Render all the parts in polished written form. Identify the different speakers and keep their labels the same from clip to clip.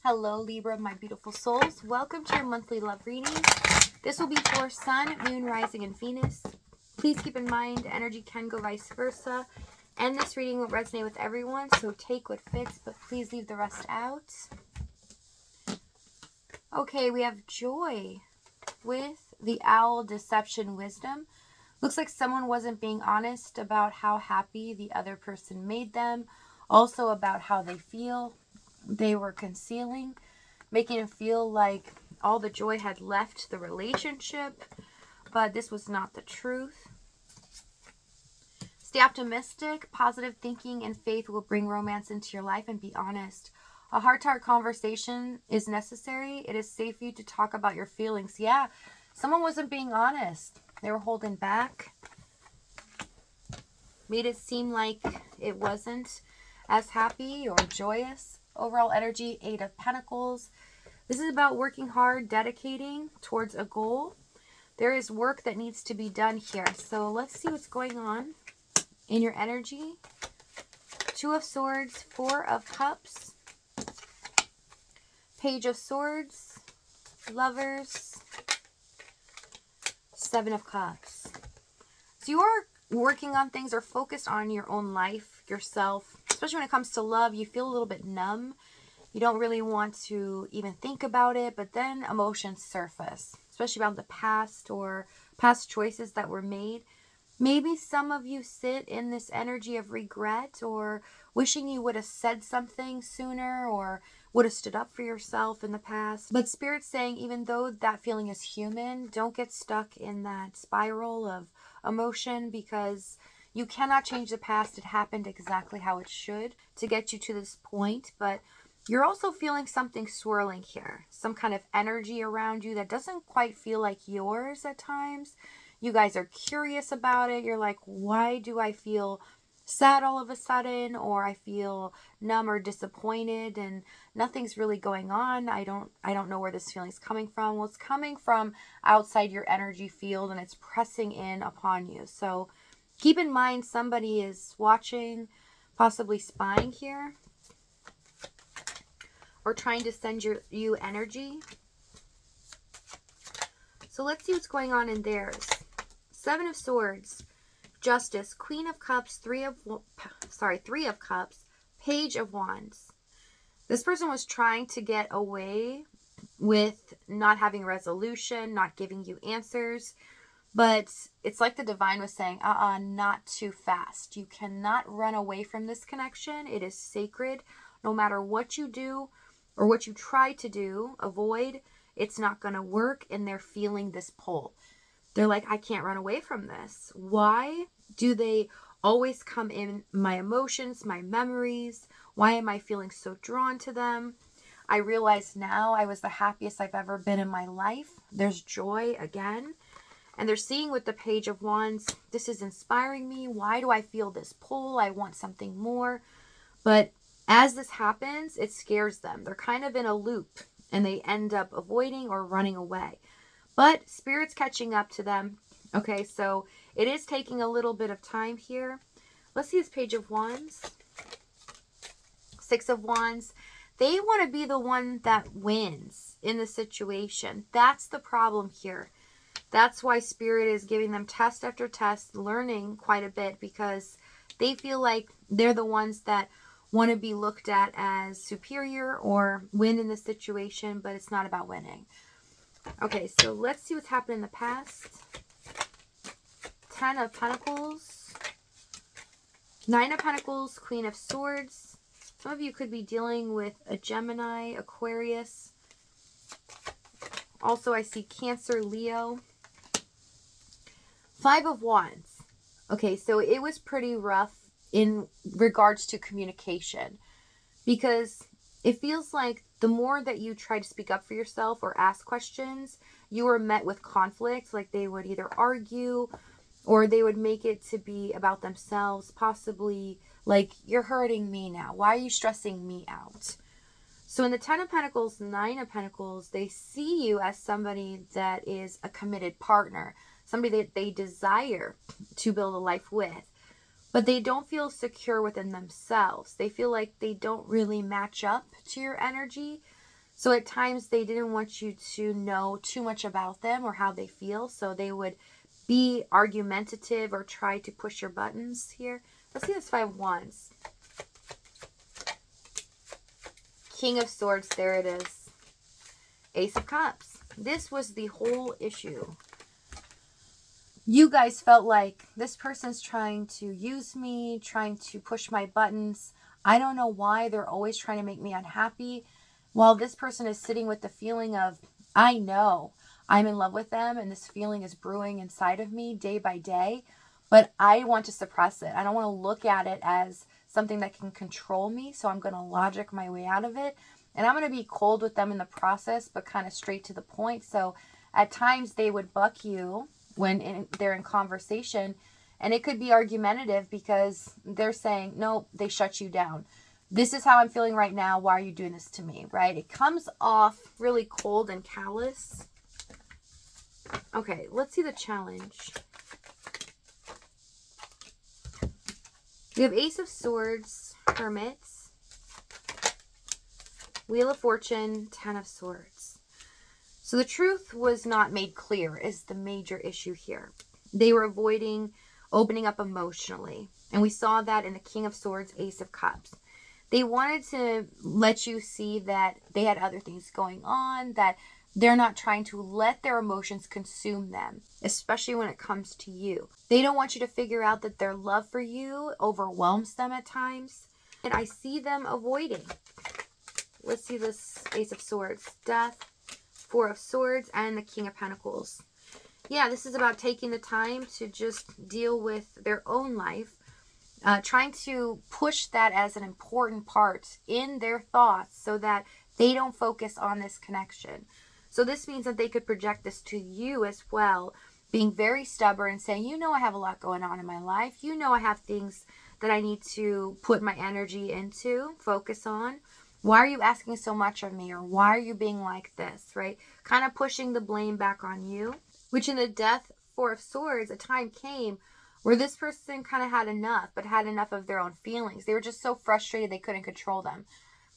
Speaker 1: Hello, Libra, my beautiful souls. Welcome to your monthly love reading. This will be for Sun, Moon, Rising, and Venus. Please keep in mind, energy can go vice versa. And this reading will resonate with everyone, so take what fits, but please leave the rest out. Okay, we have Joy with the Owl, Deception, Wisdom. Looks like someone wasn't being honest about how happy the other person made them. Also about how they feel. They were concealing, making it feel like all the joy had left the relationship, but this was not the truth. Stay optimistic. Positive thinking and faith will bring romance into your life, and be honest. A heart-to-heart conversation is necessary. It is safe for you to talk about your feelings. Yeah, someone wasn't being honest. They were holding back. Made it seem like it wasn't as happy or joyous. Overall energy, 8 of Pentacles. This is about working hard, dedicating towards a goal. There is work that needs to be done here. So let's see what's going on in your energy. 2 of Swords, 4 of Cups, Page of Swords, Lovers, 7 of Cups. So you are working on things or focused on your own life, yourself. Especially when it comes to love, you feel a little bit numb. You don't really want to even think about it, but then emotions surface, especially about the past or past choices that were made. Maybe some of you sit in this energy of regret or wishing you would have said something sooner or would have stood up for yourself in the past. But Spirit's saying, even though that feeling is human, don't get stuck in that spiral of emotion, because you cannot change the past. It happened exactly how it should to get you to this point. But you're also feeling something swirling here. Some kind of energy around you that doesn't quite feel like yours at times. You guys are curious about it. You're like, why do I feel sad all of a sudden? Or I feel numb or disappointed and nothing's really going on. I don't know where this feeling's coming from. Well, it's coming from outside your energy field and it's pressing in upon you. So keep in mind, somebody is watching, possibly spying here, or trying to send you energy. So let's see what's going on in theirs. 7 of Swords, Justice, Queen of Cups, 3 of Cups, Page of Wands. This person was trying to get away with not having resolution, not giving you answers. But it's like the divine was saying, not too fast. You cannot run away from this connection. It is sacred. No matter what you do or what you try to do, avoid, it's not going to work. And they're feeling this pull. They're like, I can't run away from this. Why do they always come in my emotions, my memories? Why am I feeling so drawn to them? I realize now I was the happiest I've ever been in my life. There's joy again. And they're seeing with the Page of Wands, this is inspiring me. Why do I feel this pull? I want something more. But as this happens, it scares them. They're kind of in a loop and they end up avoiding or running away. But Spirit's catching up to them. Okay, so it is taking a little bit of time here. Let's see this Page of Wands. 6 of Wands. They want to be the one that wins in the situation. That's the problem here. That's why Spirit is giving them test after test, learning quite a bit, because they feel like they're the ones that want to be looked at as superior or win in this situation, but it's not about winning. Okay, so let's see what's happened in the past. 10 of Pentacles, 9 of Pentacles, Queen of Swords. Some of you could be dealing with a Gemini, Aquarius. Also, I see Cancer, Leo. 5 of Wands. Okay, so it was pretty rough in regards to communication, because it feels like the more that you try to speak up for yourself or ask questions, you were met with conflict. Like they would either argue or they would make it to be about themselves, possibly like, you're hurting me now. Why are you stressing me out? So in the 10 of Pentacles, 9 of Pentacles, they see you as somebody that is a committed partner, somebody that they desire to build a life with. But they don't feel secure within themselves. They feel like they don't really match up to your energy. So at times they didn't want you to know too much about them or how they feel. So they would be argumentative or try to push your buttons here. Let's see this 5 of Wands. King of Swords, there it is. Ace of Cups. This was the whole issue. You guys felt like this person's trying to use me, trying to push my buttons. I don't know why they're always trying to make me unhappy. While this person is sitting with the feeling of, I know I'm in love with them and this feeling is brewing inside of me day by day, but I want to suppress it. I don't want to look at it as something that can control me, so I'm going to logic my way out of it. And I'm going to be cold with them in the process, but kind of straight to the point. So at times they would buck you when they're in conversation, and it could be argumentative because they're saying, no, they shut you down. This is how I'm feeling right now. Why are you doing this to me, right? It comes off really cold and callous. Okay, let's see the challenge. We have Ace of Swords, Hermits, Wheel of Fortune, 10 of Swords. So the truth was not made clear is the major issue here. They were avoiding opening up emotionally. And we saw that in the King of Swords, Ace of Cups. They wanted to let you see that they had other things going on, that they're not trying to let their emotions consume them, especially when it comes to you. They don't want you to figure out that their love for you overwhelms them at times. And I see them avoiding. Let's see this Ace of Swords, Death, 4 of Swords, and the King of Pentacles. Yeah, this is about taking the time to just deal with their own life, trying to push that as an important part in their thoughts so that they don't focus on this connection. So this means that they could project this to you as well, being very stubborn and saying, you know, I have a lot going on in my life. You know, I have things that I need to put my energy into, focus on. Why are you asking so much of me? Or why are you being like this, right? Kind of pushing the blame back on you, which in the Death, 4 of Swords, a time came where this person kind of had enough, but had enough of their own feelings. They were just so frustrated they couldn't control them.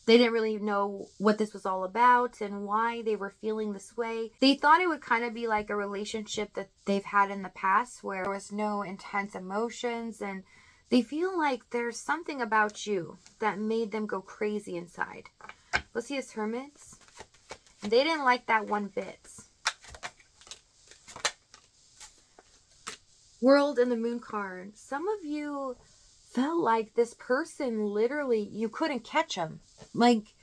Speaker 1: They didn't really know what this was all about and why they were feeling this way. They thought it would kind of be like a relationship that they've had in the past where there was no intense emotions, and they feel like there's something about you that made them go crazy inside. Let's see his Hermits. They didn't like that one bit. World and the Moon card. Some of you felt like this person literally, you couldn't catch them. Like,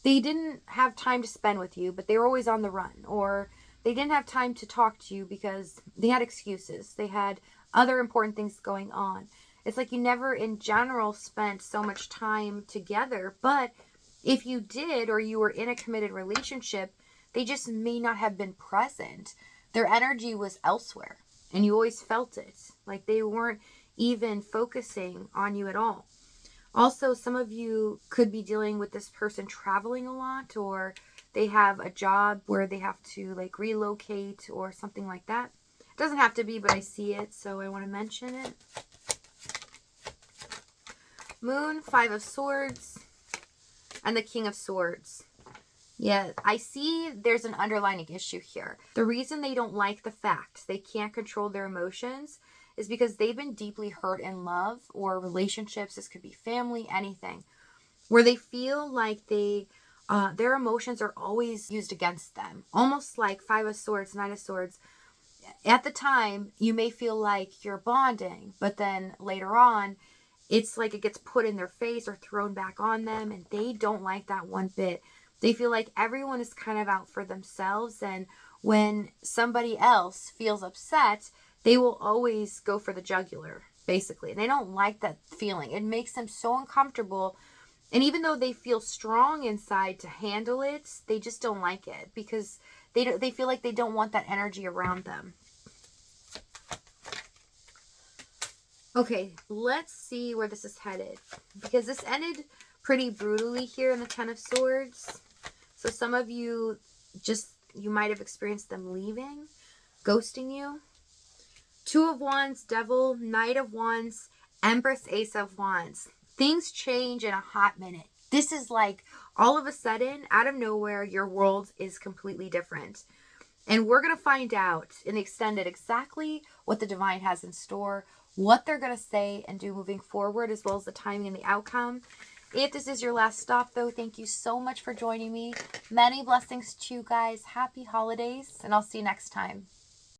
Speaker 1: they didn't have time to spend with you, but they were always on the run. Or they didn't have time to talk to you because they had excuses. They had other important things going on. It's like you never, in general, spent so much time together. But if you did, or you were in a committed relationship, they just may not have been present. Their energy was elsewhere. And you always felt it. Like they weren't even focusing on you at all. Also, some of you could be dealing with this person traveling a lot, or they have a job where they have to like relocate or something like that. It doesn't have to be, but I see it, so I want to mention it. Moon, 5 of Swords, and the King of Swords. Yeah, I see there's an underlying issue here. The reason they don't like the fact they can't control their emotions is because they've been deeply hurt in love or relationships. This could be family, anything, where they feel like their emotions are always used against them. Almost like 5 of Swords, 9 of Swords. At the time, you may feel like you're bonding, but then later on, it's like it gets put in their face or thrown back on them, and they don't like that one bit. They feel like everyone is kind of out for themselves, and when somebody else feels upset, they will always go for the jugular, basically. And they don't like that feeling. It makes them so uncomfortable. And even though they feel strong inside to handle it, they just don't like it because they feel like they don't want that energy around them. Okay, let's see where this is headed, because this ended pretty brutally here in the 10 of Swords. So some of you you might have experienced them leaving, ghosting you. 2 of Wands, Devil, Knight of Wands, Empress, Ace of Wands. Things change in a hot minute. This is like all of a sudden, out of nowhere, your world is completely different. And we're going to find out in the extended exactly what the divine has in store, what they're going to say and do moving forward, as well as the timing and the outcome. If this is your last stop, though, thank you so much for joining me. Many blessings to you guys. Happy holidays, and I'll see you next time.